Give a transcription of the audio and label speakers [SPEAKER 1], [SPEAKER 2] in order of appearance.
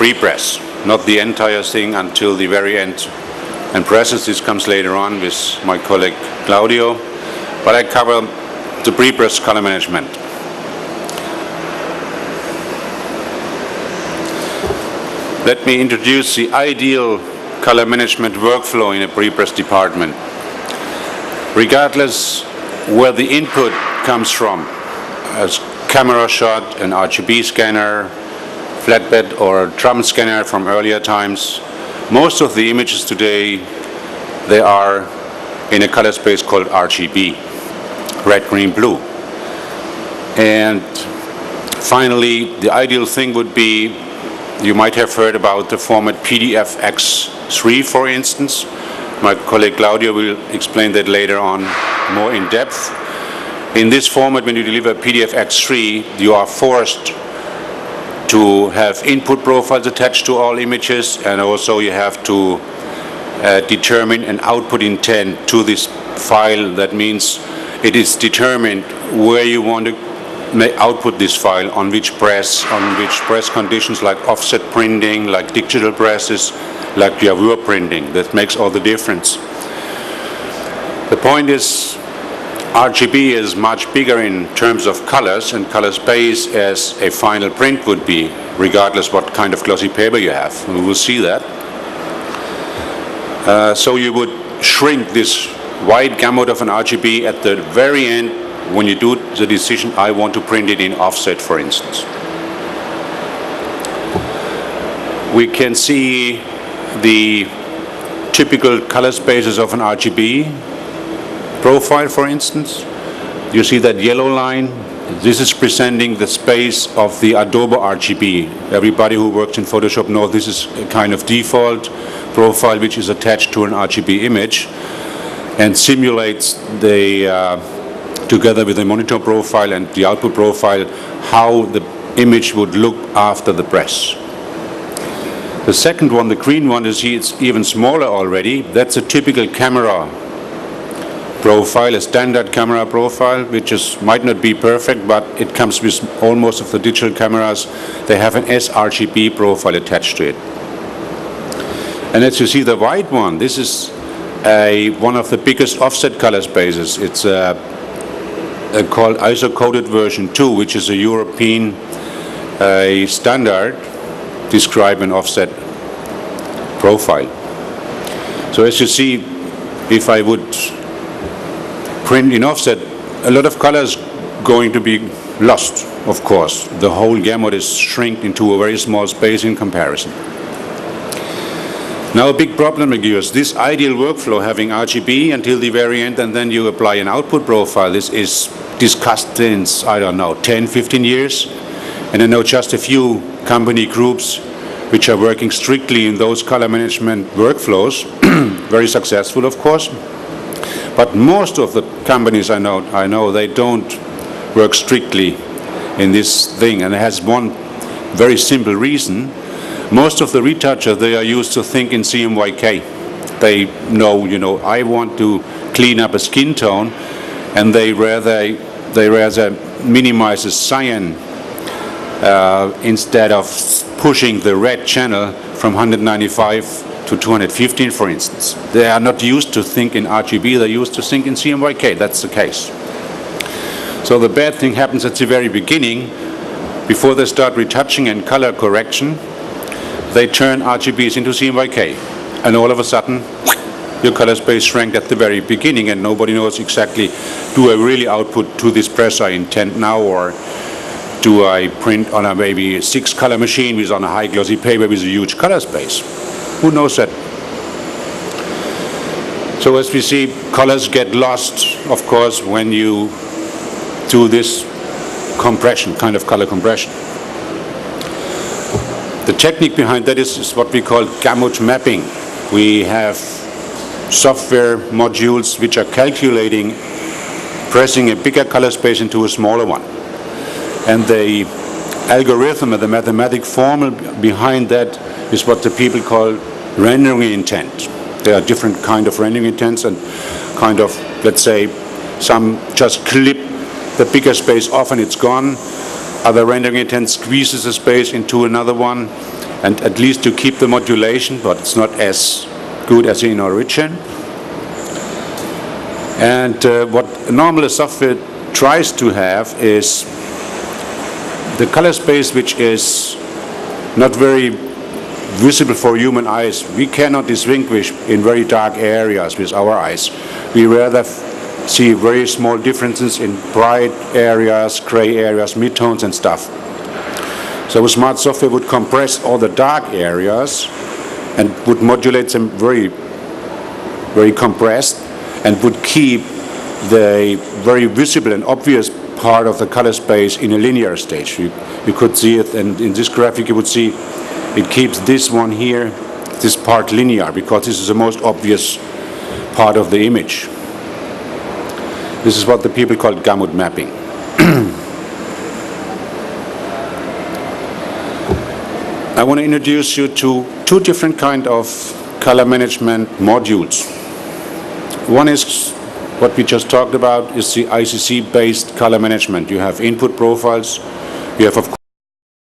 [SPEAKER 1] pre-press, not the entire thing until the very end. And presses, this comes later on with my colleague Claudio, but I cover the pre-press color management. Let me introduce the ideal color management workflow in a pre-press department. Regardless where the input comes from, as camera shot, an RGB scanner, flatbed or drum scanner from earlier times, most of the images today, they are in a color space called RGB, red, green, blue. And finally, the ideal thing would be, you might have heard about the format PDF-X3, for instance. My colleague Claudio will explain that later on more in depth. In this format, when you deliver PDF-X3, you are forced to have input profiles attached to all images, and also you have to determine an output intent to this file. That means it is determined where you want to output this file, on which press conditions, like offset printing, like digital presses, like gravure printing. That makes all the difference. The point is, RGB is much bigger in terms of colors and color space as a final print would be, regardless what kind of glossy paper you have. We will see that. So you would shrink this wide gamut of an RGB at the very end when you do the decision, I want to print it in offset, for instance. We can see the typical color spaces of an RGB profile, for instance. You see that yellow line? This is presenting the space of the Adobe RGB. Everybody who works in Photoshop knows this is a kind of default profile which is attached to an RGB image and simulates the together with the monitor profile and the output profile how the image would look after the press. The second one, the green one, is here, it's even smaller already. That's a typical camera profile, a standard camera profile, which might not be perfect, but it comes with almost of the digital cameras. They have an sRGB profile attached to it. And as you see, the white one, this is one of the biggest offset color spaces. It's called ISO-coded version 2, which is a European standard describe an offset profile. So as you see, if I would print in offset, a lot of colors going to be lost, of course. The whole gamut is shrinked into a very small space in comparison. Now a big problem is this ideal workflow, having RGB until the very end, and then you apply an output profile. This is discussed since, I don't know, 10, 15 years. And I know just a few company groups which are working strictly in those color management workflows, very successful, of course. But most of the companies I know they don't work strictly in this thing, and it has one very simple reason. Most of the retouchers, they are used to think in CMYK. They know, I want to clean up a skin tone, and they rather minimize the cyan instead of pushing the red channel from 195 to 215, for instance. They are not used to think in RGB, they're used to think in CMYK. That's the case. So the bad thing happens at the very beginning. Before they start retouching and color correction, they turn RGBs into CMYK. And all of a sudden, your color space shrank at the very beginning, and nobody knows exactly, do I really output to this press I intend now, or do I print on a maybe 6-color machine with on a high glossy paper with a huge color space? Who knows that? So as we see, colors get lost, of course, when you do this compression, kind of color compression. The technique behind that is what we call gamut mapping. We have software modules which are calculating pressing a bigger color space into a smaller one. And the algorithm and the mathematic formula behind that is what the people call rendering intent. There are different kind of rendering intents, and kind of, let's say, some just clip the bigger space off and it's gone. Other rendering intent squeezes the space into another one. and at least to keep the modulation, but it's not as good as in Origin. And what normal software tries to have is the color space which is not very visible for human eyes. We cannot distinguish in very dark areas with our eyes. We rather see very small differences in bright areas, gray areas, midtones and stuff. So a smart software would compress all the dark areas and would modulate them very, very compressed, and would keep the very visible and obvious part of the color space in a linear stage. You could see it, and in this graphic you would see it keeps this one here, this part linear, because this is the most obvious part of the image. This is what the people call gamut mapping. I want to introduce you to two different kinds of color management modules. One is what we just talked about, is the ICC-based color management. You have input profiles, you have of